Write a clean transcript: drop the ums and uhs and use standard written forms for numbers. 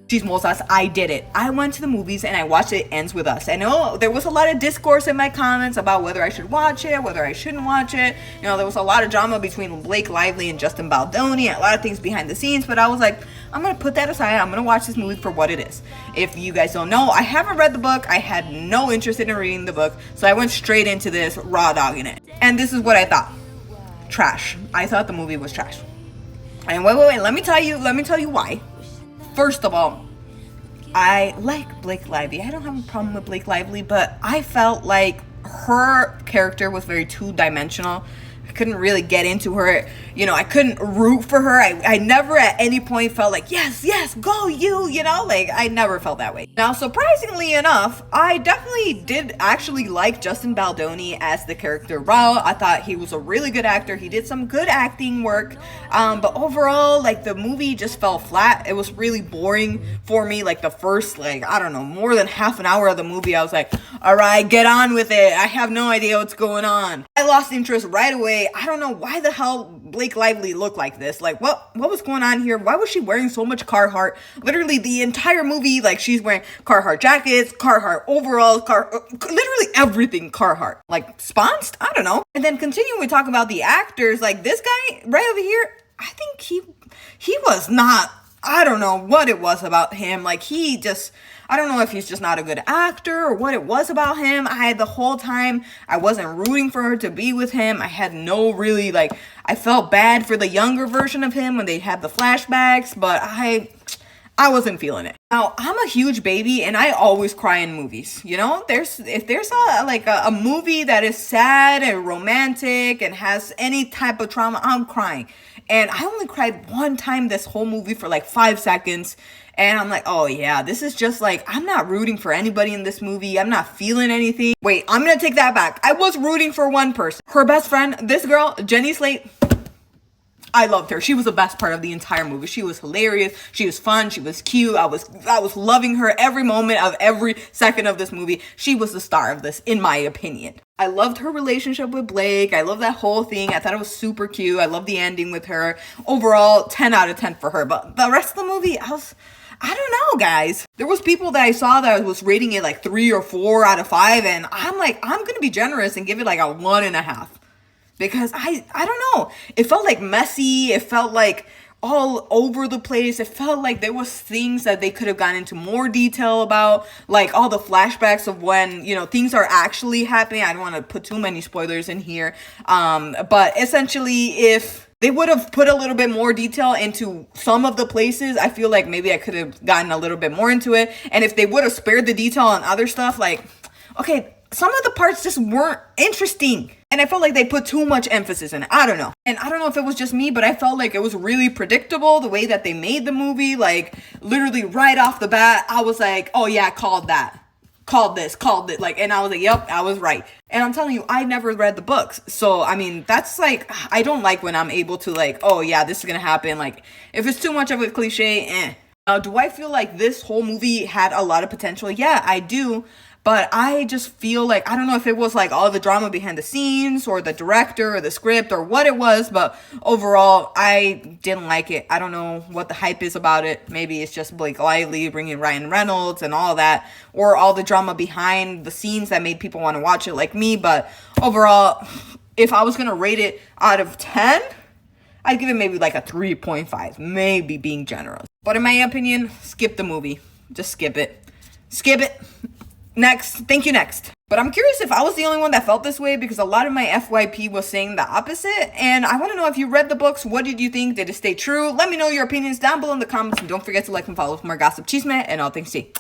Chismosas, I did it. I went to the movies and I watched It Ends With Us. I know there was a lot of discourse in my comments about whether I should watch it, whether I shouldn't watch it. You know, there was a lot of drama between Blake Lively and Justin Baldoni, and a lot of things behind the scenes, but I was like, I'm gonna put that aside. I'm gonna watch this movie for what it is. If you guys don't know, I haven't read the book. I had no interest in reading the book, so I went straight into this raw dogging it. And this is what I thought. Trash. I thought the movie was trash. And wait, let me tell you why. First of all, I like Blake Lively. I don't have a problem with Blake Lively, but I felt like her character was very two-dimensional. I couldn't really get into her. You know, I couldn't root for her. I never at any point felt like, yes, go you know? Like, I never felt that way. Now, surprisingly enough, I definitely did actually like Justin Baldoni as the character Raul. I thought he was a really good actor. He did some good acting work. But overall, like, the movie just fell flat. It was really boring for me. Like, the first, like, I don't know, more than half an hour of the movie, I was like, all right, get on with it. I have no idea what's going on. I lost interest right away. I don't know why the hell Blake Lively looked like this. Like, what was going on here? Why was she wearing so much Carhartt? Literally the entire movie, like, she's wearing Carhartt jackets, Carhartt overalls, literally everything Carhartt. Like, sponsed? I don't know. And then continuing to talk about the actors, like, this guy right over here, I think he was not, I don't know what it was about him. Like, he just, I don't know if he's just not a good actor or what it was about him. The whole time, I wasn't rooting for her to be with him. I had no really, like, I felt bad for the younger version of him when they had the flashbacks, but I wasn't feeling it. Now, I'm a huge baby and I always cry in movies. You know, if there's a movie that is sad and romantic and has any type of trauma, I'm crying. And I only cried one time this whole movie for like 5 seconds. And I'm like, oh yeah, this is just like, I'm not rooting for anybody in this movie. I'm not feeling anything. Wait, I'm gonna take that back. I was rooting for one person. Her best friend, this girl, Jenny Slate. I loved her. She was the best part of the entire movie. She was hilarious. She was fun. She was cute. I was loving her every moment of every second of this movie. She was the star of this, in my opinion. I loved her relationship with Blake. I love that whole thing. I thought it was super cute. I love the ending with her. Overall, 10 out of 10 for her. But the rest of the movie, I don't know, guys. There was people that I saw that was rating it like 3 or 4 out of 5. And I'm like, I'm going to be generous and give it like a 1.5. Because I don't know. It felt like messy. It felt like all over the place. It felt like there was things that they could have gone into more detail about. Like all the flashbacks of when, you know, things are actually happening. I don't want to put too many spoilers in here. But essentially, if they would have put a little bit more detail into some of the places, I feel like maybe I could have gotten a little bit more into it. And if they would have spared the detail on other stuff, like, okay, some of the parts just weren't interesting. And I felt like they put too much emphasis in it. I don't know. And I don't know if it was just me, but I felt like it was really predictable the way that they made the movie. Like, literally right off the bat, I was like, oh yeah, called that. Called it. Like, and I was like, yep, I was right. And I'm telling you, I never read the books. So, I mean, that's like, I don't like when I'm able to like, oh yeah, this is gonna happen. Like, if it's too much of a cliche, do I feel like this whole movie had a lot of potential? Yeah, I do. But I just feel like, I don't know if it was like all the drama behind the scenes or the director or the script or what it was, but overall, I didn't like it. I don't know what the hype is about it. Maybe it's just Blake Lively bringing Ryan Reynolds and all that, or all the drama behind the scenes that made people want to watch it like me. But overall, if I was going to rate it out of 10, I'd give it maybe like a 3.5, maybe being generous. But in my opinion, skip the movie. Just skip it. Skip it. Next. Thank you, next. But I'm curious if I was the only one that felt this way, because a lot of my FYP was saying the opposite. And I want to know if you read the books. What did you think? Did it stay true? Let me know your opinions down below in the comments. And don't forget to like and follow for more gossip, chisme, and all things tea.